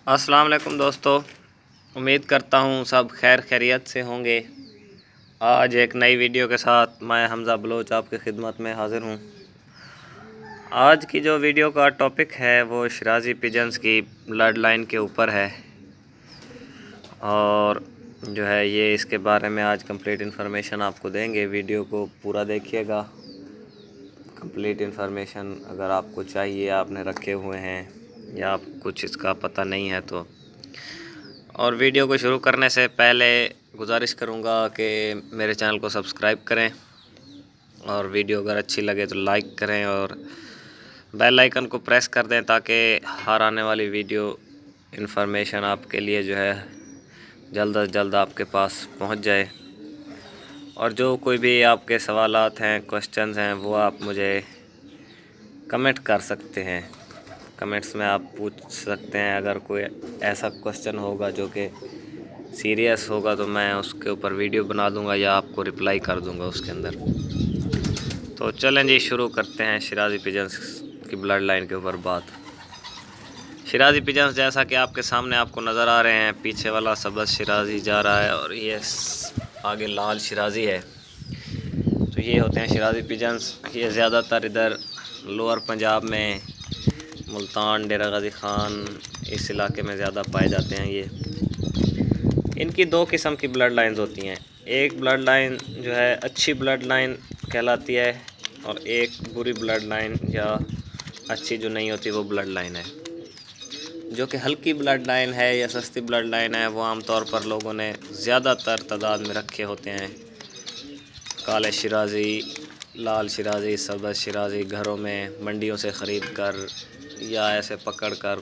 अस्सलाम वालेकुम दोस्तों, उम्मीद करता हूँ सब खैर खैरियत से होंगे। आज एक नई वीडियो के साथ मैं हमज़ा बलोच आपकी खिदमत में हाज़िर हूँ। आज की जो वीडियो का टॉपिक है वो शिराज़ी पिजन्स की ब्लड लाइन के ऊपर है और जो है ये इसके बारे में आज कंप्लीट इन्फॉर्मेशन आपको देंगे। वीडियो को पूरा देखिएगा। कंप्लीट इन्फॉर्मेशन अगर आपको चाहिए, आपने रखे हुए हैं या आपको कुछ इसका पता नहीं है तो। और वीडियो को शुरू करने से पहले गुजारिश करूँगा कि मेरे चैनल को सब्सक्राइब करें और वीडियो अगर अच्छी लगे तो लाइक करें और बेल आइकन को प्रेस कर दें ताकि हर आने वाली वीडियो इन्फॉर्मेशन आपके लिए जो है जल्द अज जल्द आपके पास पहुंच जाए। और जो कोई भी आपके सवालात हैं, क्वेश्चंस हैं, वो आप मुझे कमेंट कर सकते हैं। कमेंट्स में आप पूछ सकते हैं। अगर कोई ऐसा क्वेश्चन होगा जो कि सीरियस होगा तो मैं उसके ऊपर वीडियो बना दूंगा या आपको रिप्लाई कर दूंगा उसके अंदर। तो चलें जी, शुरू करते हैं शिराज़ी पिजन्स की ब्लड लाइन के ऊपर बात। शिराज़ी पिजन्स जैसा कि आपके सामने आपको नज़र आ रहे हैं, पीछे वाला सबज़ शिराज़ी जा रहा है और ये आगे लाल शिराज़ी है। तो ये होते हैं शिराज़ी पिजन्स। ये ज़्यादातर इधर लोअर पंजाब में, मुल्तान, डेरा गाजी ख़ान, इस इलाके में ज़्यादा पाए जाते हैं। ये इनकी दो किस्म की ब्लड लाइंस होती हैं। एक ब्लड लाइन जो है अच्छी ब्लड लाइन कहलाती है और एक बुरी ब्लड लाइन या अच्छी जो नहीं होती वो ब्लड लाइन है। जो कि हल्की ब्लड लाइन है या सस्ती ब्लड लाइन है वो आमतौर पर लोगों ने ज़्यादातर तादाद में रखे होते हैं। काले शिराज़ी, लाल शिराज़ी, सब्ज़ शिराज़ी घरों में मंडियों से ख़रीद कर या ऐसे पकड़ कर,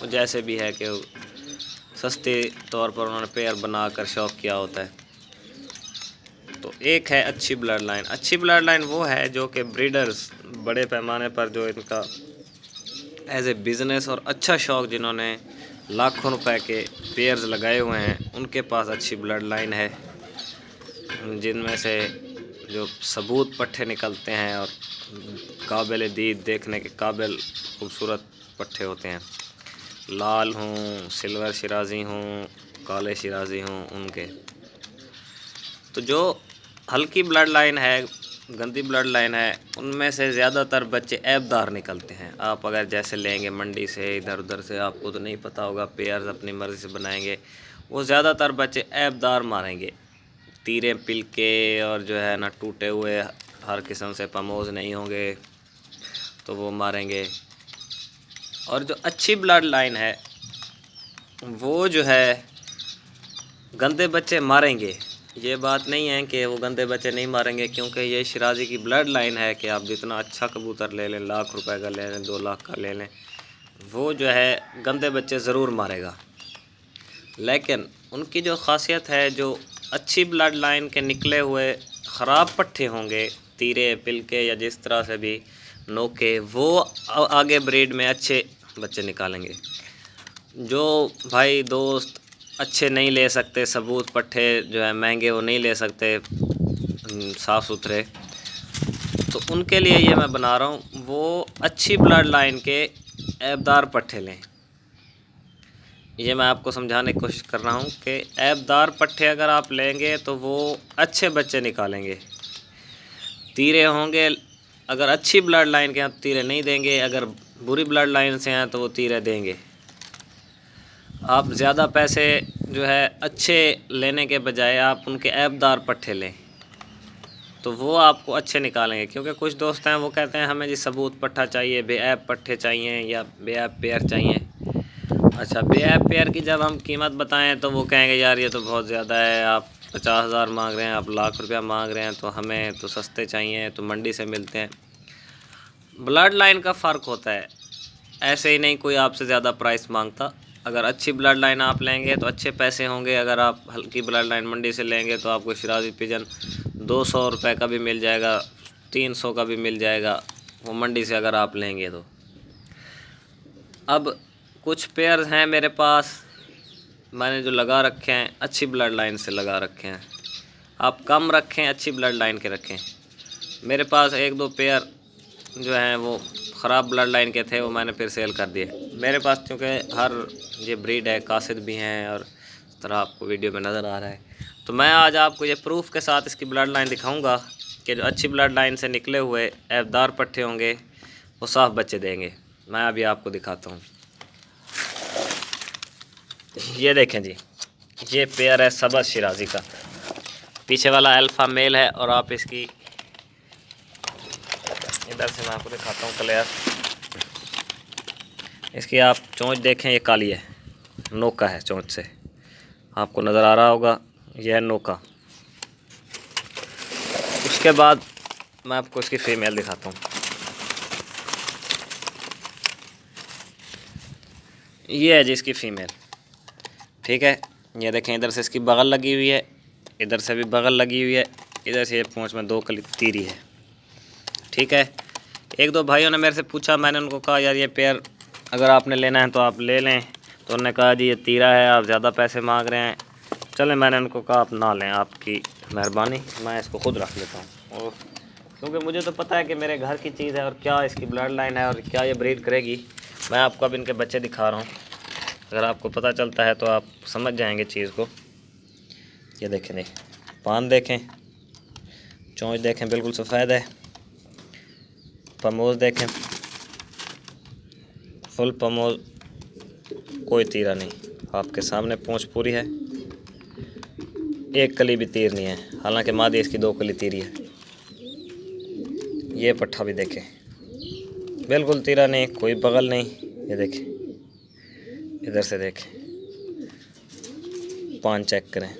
जैसे भी है कि सस्ते तौर पर उन्होंने पेयर बनाकर शौक़ किया होता है। तो एक है अच्छी ब्लड लाइन। अच्छी ब्लड लाइन वो है जो कि ब्रीडर्स बड़े पैमाने पर जो इनका एज ए बिज़नेस और अच्छा शौक़ जिन्होंने लाखों रुपए के पेयर्स लगाए हुए हैं, उनके पास अच्छी ब्लड लाइन है, जिनमें से जो सबूत पट्ठे निकलते हैं और काबिल दीद देखने के काबिल खूबसूरत पट्ठे होते हैं। लाल हों, सिल्वर शिराज़ी हों, काले शिराज़ी हों, उनके। तो जो हल्की ब्लड लाइन है, गंदी ब्लड लाइन है, उनमें से ज़्यादातर बच्चे ऐबदार निकलते हैं। आप अगर जैसे लेंगे मंडी से, इधर उधर से, आपको तो नहीं पता होगा, पेयर्स अपनी मर्ज़ी से बनाएंगे, वो ज़्यादातर बच्चे ऐबदार मारेंगे। तीरे पिल के और जो है ना टूटे हुए हर किस्म से पमोज नहीं होंगे तो वो मारेंगे। और जो अच्छी ब्लड लाइन है वो जो है गंदे बच्चे मारेंगे। ये बात नहीं है कि वो गंदे बच्चे नहीं मारेंगे, क्योंकि ये शिराज़ी की ब्लड लाइन है कि आप जितना अच्छा कबूतर ले लें, लाख रुपए का ले लें, 2 लाख का ले लें, वो जो है गंदे बच्चे ज़रूर मारेगा। लेकिन उनकी जो ख़ासियत है, जो अच्छी ब्लड लाइन के निकले हुए ख़राब पट्ठे होंगे, तीरे पिल के या जिस तरह से भी नोके, वो आगे ब्रीड में अच्छे बच्चे निकालेंगे। जो भाई दोस्त अच्छे नहीं ले सकते, सबूत पट्ठे जो है महंगे वो नहीं ले सकते साफ़ सुथरे, तो उनके लिए ये मैं बना रहा हूँ, वो अच्छी ब्लड लाइन के ऐबदार पट्ठे लें। ये मैं आपको समझाने की कोशिश कर रहा हूँ कि ऐबदार पट्ठे अगर आप लेंगे तो वो अच्छे बच्चे निकालेंगे। तीरे होंगे, अगर अच्छी ब्लड लाइन के हैं तो तीरे नहीं देंगे, अगर बुरी ब्लड लाइन से हैं तो वो तीरे देंगे। आप ज़्यादा पैसे जो है अच्छे लेने के बजाय आप उनके ऐबदार पट्ठे लें तो वो आपको अच्छे निकालेंगे। क्योंकि कुछ दोस्त हैं वो कहते हैं हमें जी सबूत पट्ठा चाहिए, बेऐब पट्ठे चाहिए या बेऐब पेयर चाहिए। अच्छा, बेऐब पेयर की जब हम कीमत बताएं तो वो कहेंगे यार ये तो बहुत ज़्यादा है, आप 50,000 मांग रहे हैं, आप लाख रुपया मांग रहे हैं, तो हमें तो सस्ते चाहिए, तो मंडी से मिलते हैं। ब्लड लाइन का फ़र्क होता है, ऐसे ही नहीं कोई आपसे ज़्यादा प्राइस मांगता। अगर अच्छी ब्लड लाइन आप लेंगे तो अच्छे पैसे होंगे। अगर आप हल्की ब्लड लाइन मंडी से लेंगे तो आपको शिराज़ी पिजन 200 रुपये का भी मिल जाएगा, 300 का भी मिल जाएगा, वो मंडी से अगर आप लेंगे तो। अब कुछ पेयर्स हैं मेरे पास, मैंने जो लगा रखे हैं अच्छी ब्लड लाइन से लगा रखे हैं। आप कम रखें, अच्छी ब्लड लाइन के रखें। मेरे पास 1-2 पेयर जो हैं वो ख़राब ब्लड लाइन के थे, वो मैंने फिर सेल कर दिए। मेरे पास चूँकि हर ये ब्रीड है, कासिद भी हैं और इस तरह आपको वीडियो में नज़र आ रहा है। तो मैं आज आपको ये प्रूफ के साथ इसकी ब्लड लाइन दिखाऊंगा कि जो अच्छी ब्लड लाइन से निकले हुए ऐबदार पट्ठे होंगे वो साफ बच्चे देंगे। मैं अभी आपको दिखाता हूँ। ये देखें जी, ये पेयर है सबज़ शिराजी का। पीछे वाला अल्फ़ा मेल है और आप इसकी इधर से मैं आपको दिखाता हूँ क्लियर। इसकी आप चोंच देखें, ये काली है, नोका है चोंच से, आपको नज़र आ रहा होगा, यह है नोका। उसके बाद मैं आपको इसकी फ़ीमेल दिखाता हूँ। ये है जी इसकी फ़ीमेल, ठीक है। ये देखें, इधर से इसकी बगल लगी हुई है, इधर से भी बगल लगी हुई है, इधर से ये पूँछ में 2 कली तीरी है, ठीक है। एक दो भाइयों ने मेरे से पूछा, मैंने उनको कहा यार ये पेयर अगर आपने लेना है तो आप ले लें, तो उन्होंने कहा जी ये तीरा है, आप ज़्यादा पैसे मांग रहे हैं। चलें, मैंने उनको कहा आप ना लें, आपकी मेहरबानी, मैं इसको खुद रख लेता हूँ। और क्योंकि मुझे तो पता है कि मेरे घर की चीज़ है और क्या इसकी ब्लड लाइन है और क्या ये ब्रीड करेगी। मैं आपको अब इनके बच्चे दिखा रहा हूँ, अगर आपको पता चलता है तो आप समझ जाएंगे चीज़ को। ये देखें जी, पान देखें, चोंच देखें बिल्कुल सफ़ेद है, पमोज देखें फुल पमोज, कोई तीरा नहीं, आपके सामने पूँछ पूरी है, एक कली भी तीर नहीं है, हालांकि मादी इसकी 2 कली तीरी है। ये पट्ठा भी देखें, बिल्कुल तीरा नहीं, कोई बगल नहीं। ये देखें, इधर से देखें, पान चेक करें।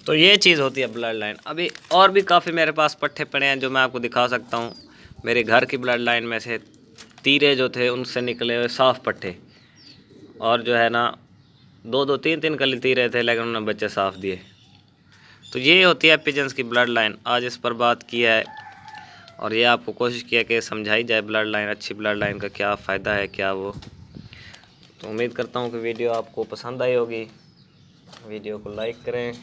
तो ये चीज़ होती है ब्लड लाइन। अभी और भी काफ़ी मेरे पास पट्ठे पड़े हैं जो मैं आपको दिखा सकता हूँ। मेरे घर की ब्लड लाइन में से तीरे जो थे उनसे निकले हुए साफ़ पट्ठे, और जो है ना 2-2 3-3 कली तीरे थे, लेकिन उन्होंने बच्चे साफ़ दिए। तो ये होती है पिजन्स की ब्लड लाइन। आज इस पर बात की है और ये आपको कोशिश किया कि समझाई जाए ब्लड लाइन, अच्छी ब्लड लाइन का क्या फ़ायदा है, क्या वो। तो उम्मीद करता हूँ कि वीडियो आपको पसंद आई होगी। वीडियो को लाइक करें,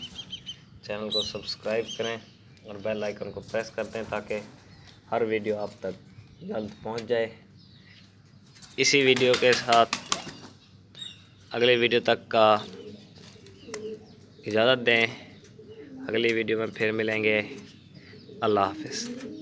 चैनल को सब्सक्राइब करें और बेल आइकन को प्रेस कर दें ताकि हर वीडियो आप तक जल्द पहुंच जाए। इसी वीडियो के साथ अगले वीडियो तक का इजाज़त दें। अगली वीडियो में फिर मिलेंगे। अल्लाह हाफ़िज़।